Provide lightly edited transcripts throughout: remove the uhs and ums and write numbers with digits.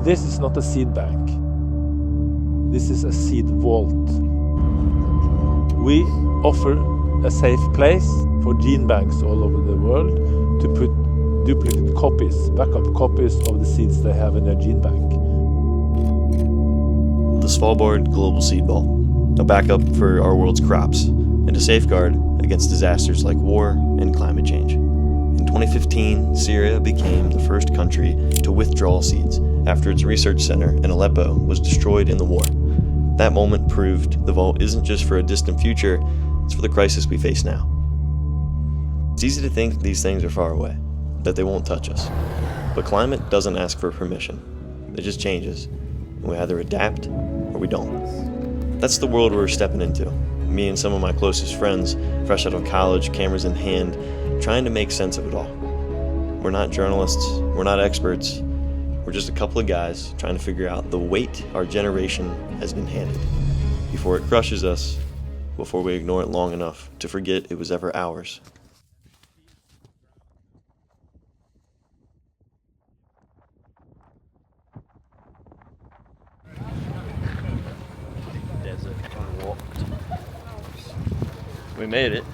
This is not a seed bank. This is a seed vault. We offer a safe place for gene banks all over the world to put duplicate copies, backup copies of the seeds they have in their gene bank. The Svalbard Global Seed Vault, a backup for our world's crops, and a safeguard against disasters like war and climate change. In 2015, Syria became the first country to withdraw seeds after its research center in Aleppo was destroyed in the war. That moment proved the vault isn't just for a distant future, it's for the crisis we face now. It's easy to think these things are far away, that they won't touch us. But climate doesn't ask for permission. It just changes, and we either adapt or we don't. That's the world we're stepping into. Me and some of my closest friends, fresh out of college, cameras in hand, trying to make sense of it all. We're not journalists, we're not experts, we're just a couple of guys trying to figure out the weight our generation has been handed before it crushes us, before we ignore it long enough to forget it was ever ours. Desert unwalked. We made it.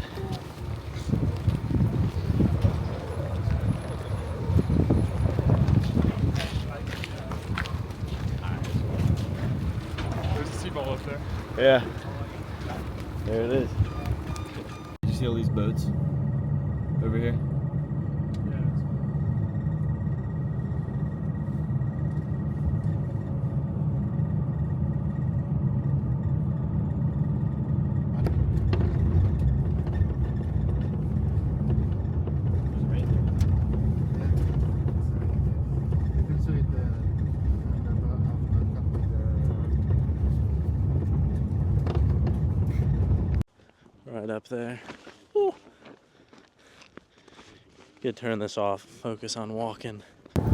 There's a sea ball up there. Yeah. There it is. Did you see all these boats over here? Right up there. Woo. Could turn this off, focus on walking. He's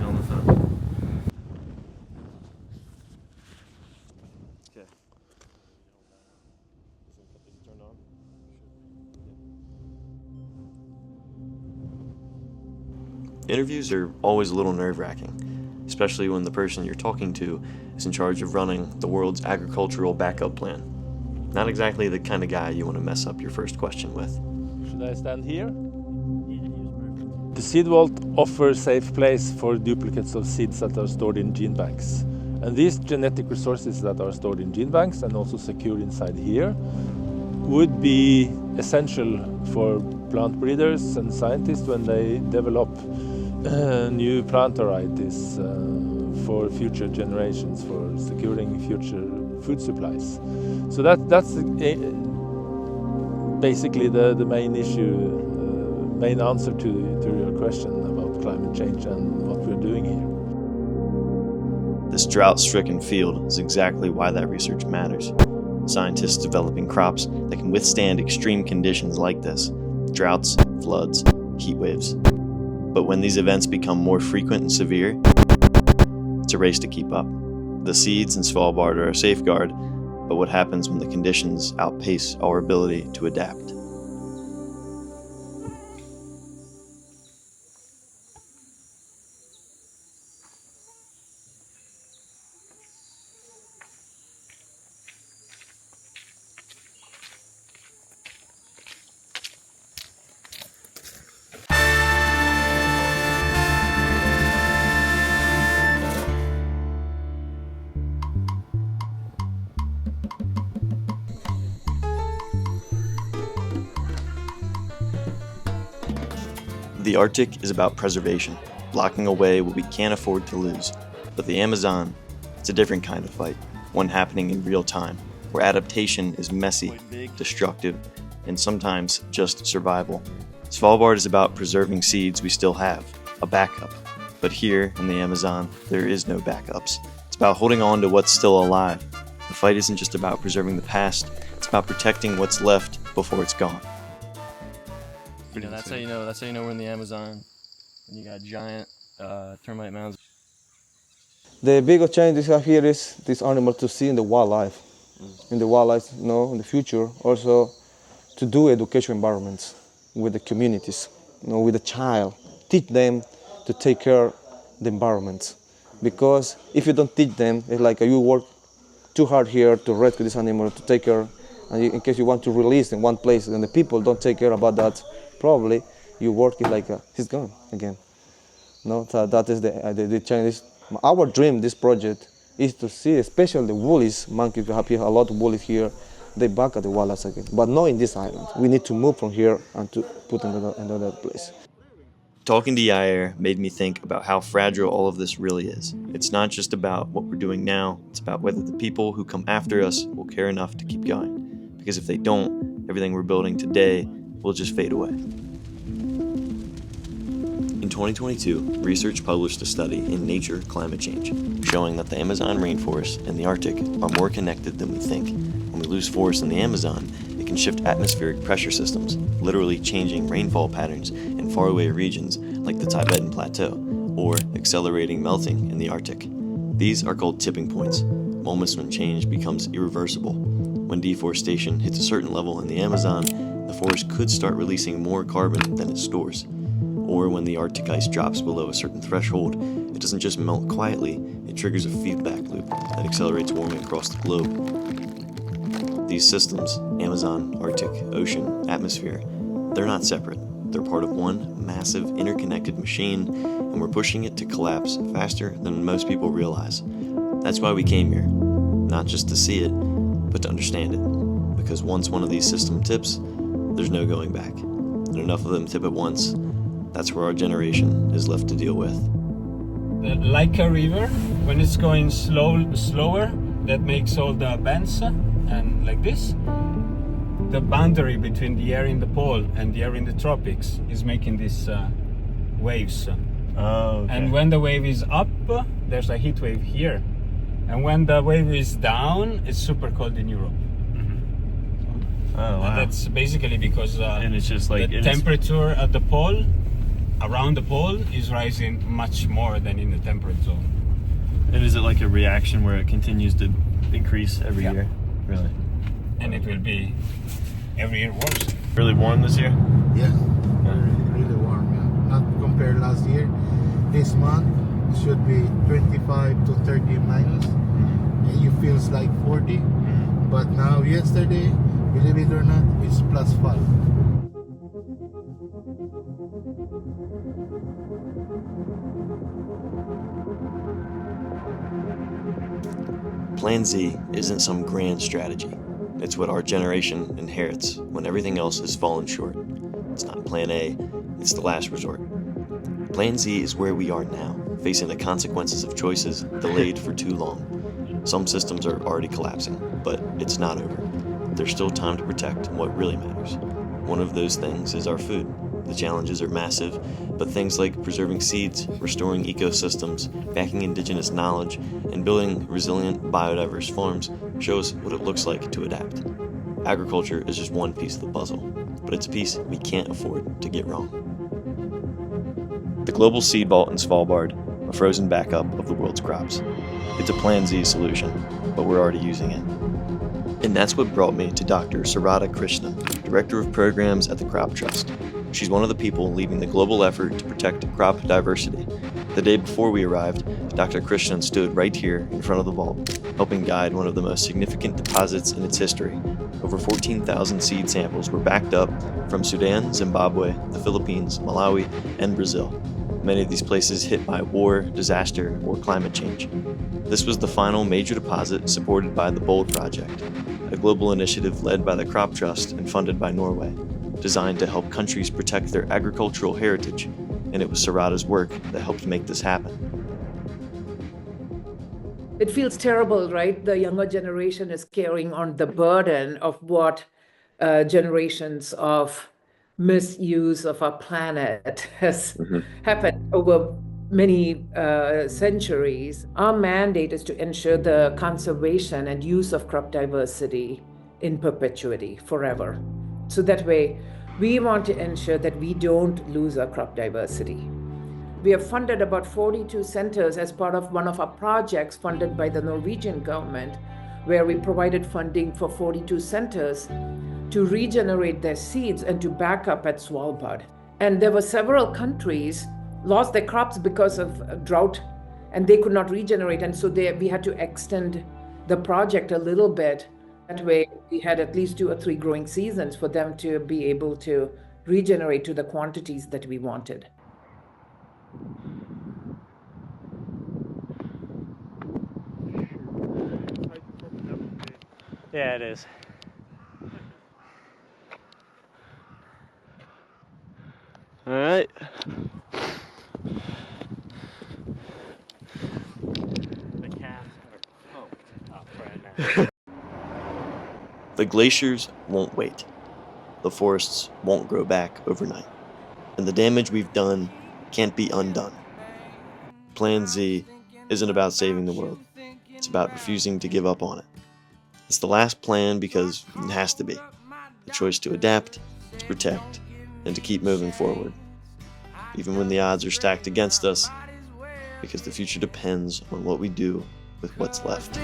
on the phone. Okay. Is it turned on? Interviews are always a little nerve-wracking, especially when the person you're talking to is in charge of running the world's agricultural backup plan. Not exactly the kind of guy you want to mess up your first question with. Should I stand here? The seed vault offers a safe place for duplicates of seeds that are stored in gene banks. And these genetic resources that are stored in gene banks and also secured inside here would be essential for plant breeders and scientists when they develop new plant varieties for future generations, for securing future food supplies. So that's basically the main issue, main answer to your question about climate change and what we're doing here. This drought-stricken field is exactly why that research matters. Scientists developing crops that can withstand extreme conditions like this: droughts, floods, heat waves. But when these events become more frequent and severe, it's a race to keep up. The seeds in Svalbard are a safeguard, but what happens when the conditions outpace our ability to adapt? The Arctic is about preservation, blocking away what we can't afford to lose. But the Amazon, it's a different kind of fight, one happening in real time, where adaptation is messy, destructive, and sometimes just survival. Svalbard is about preserving seeds we still have, a backup. But here in the Amazon, there is no backups. It's about holding on to what's still alive. The fight isn't just about preserving the past, it's about protecting what's left before it's gone. You know, that's how you know we're in the Amazon. And you got giant termite mounds. The biggest change we have here is this animal to see in the wildlife. In the wildlife, in the future, also to do education environments with the communities, with the child, teach them to take care of the environment. Because if you don't teach them, it's like you work too hard here to rescue this animal, to take care, and in case you want to release in one place and the people don't take care about that, probably your work is like, he's gone again. No, that is the challenge. Our dream, this project, is to see, especially the woolies monkeys. We have here a lot of woolies here. They back at the wildlife again, but not in this island. We need to move from here and to put in another place. Talking to Yair made me think about how fragile all of this really is. It's not just about what we're doing now, it's about whether the people who come after us will care enough to keep going. Because if they don't, everything we're building today will just fade away. In 2022, research published a study in Nature Climate Change, showing that the Amazon rainforest and the Arctic are more connected than we think. When we lose forests in the Amazon, it can shift atmospheric pressure systems, literally changing rainfall patterns in faraway regions like the Tibetan Plateau, or accelerating melting in the Arctic. These are called tipping points, moments when change becomes irreversible. When deforestation hits a certain level in the Amazon, the forest could start releasing more carbon than it stores. Or when the Arctic ice drops below a certain threshold, it doesn't just melt quietly, it triggers a feedback loop that accelerates warming across the globe. These systems, Amazon, Arctic, ocean, atmosphere, they're not separate. They're part of one massive interconnected machine, and we're pushing it to collapse faster than most people realize. That's why we came here, not just to see it, but to understand it. Because once one of these systems tips, there's no going back. And enough of them tip at once, that's where our generation is left to deal with. Like a river, when it's going slower, that makes all the bends, and like this. The boundary between the area in the pole and the area in the tropics is making these waves. Oh, okay. And when the wave is up, there's a heat wave here. And when the wave is down, it's super cold in Europe. Oh, wow. And that's basically because And it's just like the temperature at the pole, around the pole, is rising much more than in the temperate zone. And is it like a reaction where it continues to increase every year? Really? And it will be every year worse. Really warm this year? Yeah, really warm. Yeah. Not compared last year. This month it should be 25 to 30 minus. And you feels like 40. But now yesterday, believe it or not, it's plus 5. Plan Z isn't some grand strategy. It's what our generation inherits when everything else has fallen short. It's not Plan A, it's the last resort. Plan Z is where we are now, facing the consequences of choices delayed for too long. Some systems are already collapsing, but it's not over. There's still time to protect what really matters. One of those things is our food. The challenges are massive, but things like preserving seeds, restoring ecosystems, backing indigenous knowledge, and building resilient, biodiverse farms show us what it looks like to adapt. Agriculture is just one piece of the puzzle, but it's a piece we can't afford to get wrong. The Global Seed Vault in Svalbard, a frozen backup of the world's crops. It's a Plan Z solution, but we're already using it. And that's what brought me to Dr. Sarada Krishna, Director of Programs at the Crop Trust. She's one of the people leading the global effort to protect crop diversity. The day before we arrived, Dr. Krishna stood right here in front of the vault, helping guide one of the most significant deposits in its history. Over 14,000 seed samples were backed up from Sudan, Zimbabwe, the Philippines, Malawi, and Brazil. Many of these places hit by war, disaster, or climate change. This was the final major deposit supported by the BOLD Project, a global initiative led by the Crop Trust and funded by Norway, designed to help countries protect their agricultural heritage, and it was Sarada's work that helped make this happen. It feels terrible, right? The younger generation is carrying on the burden of what generations of misuse of our planet has happened over many centuries. Our mandate is to ensure the conservation and use of crop diversity in perpetuity, forever. So that way, we want to ensure that we don't lose our crop diversity. We have funded about 42 centers as part of one of our projects funded by the Norwegian government, where we provided funding for 42 centers to regenerate their seeds and to back up at Svalbard. And there were several countries lost their crops because of drought, and they could not regenerate. And so we had to extend the project a little bit. That way we had at least 2 or 3 growing seasons for them to be able to regenerate to the quantities that we wanted. Yeah, it is. All right. The calves are pumped up right now. The glaciers won't wait. The forests won't grow back overnight. And the damage we've done can't be undone. Plan Z isn't about saving the world. It's about refusing to give up on it. It's the last plan because it has to be. The choice to adapt, to protect, and to keep moving forward. Even when the odds are stacked against us, because the future depends on what we do with what's left.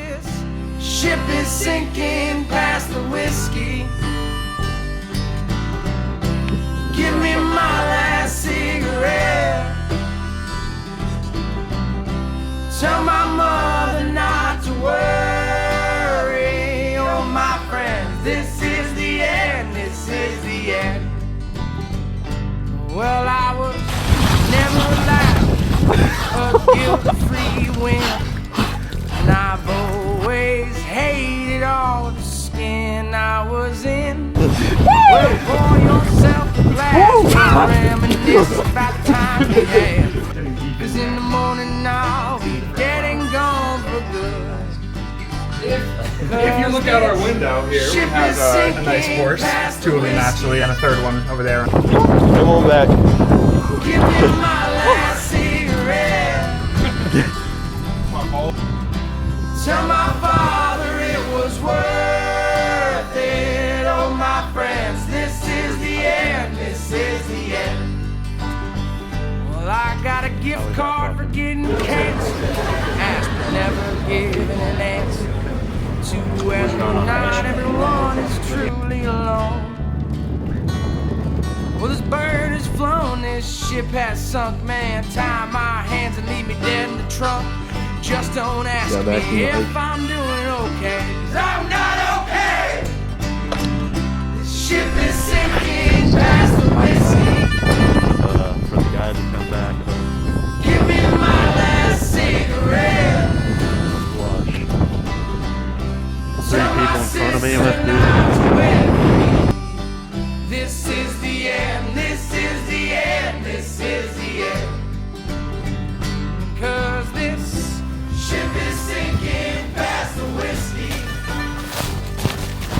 Ship is sinking past the whiskey. Give me my last cigarette. Tell my mother not to worry. Oh my friends, this is the end, this is the end. Well, I was never allowed a guilt-free win. And I've always hated all the skin I was in. Well, pour yourself a glass and reminisce about the time we had. 'Cause in the morning I'll be dead and gone for good. If you look out our window here, we have a nice horse, 2 of them actually, and a third one over there. Come on back. Give me my last cigarette. Tell my father it was worth it. Oh my friends, this is the end, this is the end. Well, I got a gift card for getting cancer. Asked but never given an answer. To and not everyone is truly alone. Well, this bird has flown, this ship has sunk, man. Tie my hands and leave me dead in the trunk. Just don't ask me if I'm doing okay, 'cause I'm not okay. This ship is sinking past the whiskey. For the guy to come back. Give me my last cigarette. Watch. 3 people in front of me, let's do it. This is the end, this is the end, this is the end. 'Cause this ship is sinking past the whiskey.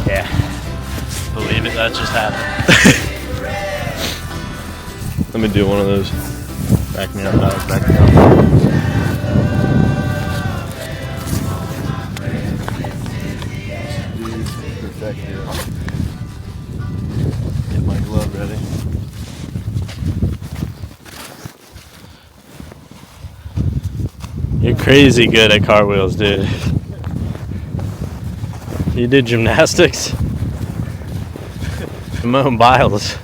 Yeah. Believe it, that just happened. Let me do one of those. Back me up, dog. Back me up. Get my glove ready. You're crazy good at cartwheels, dude. You did gymnastics? Simone Biles.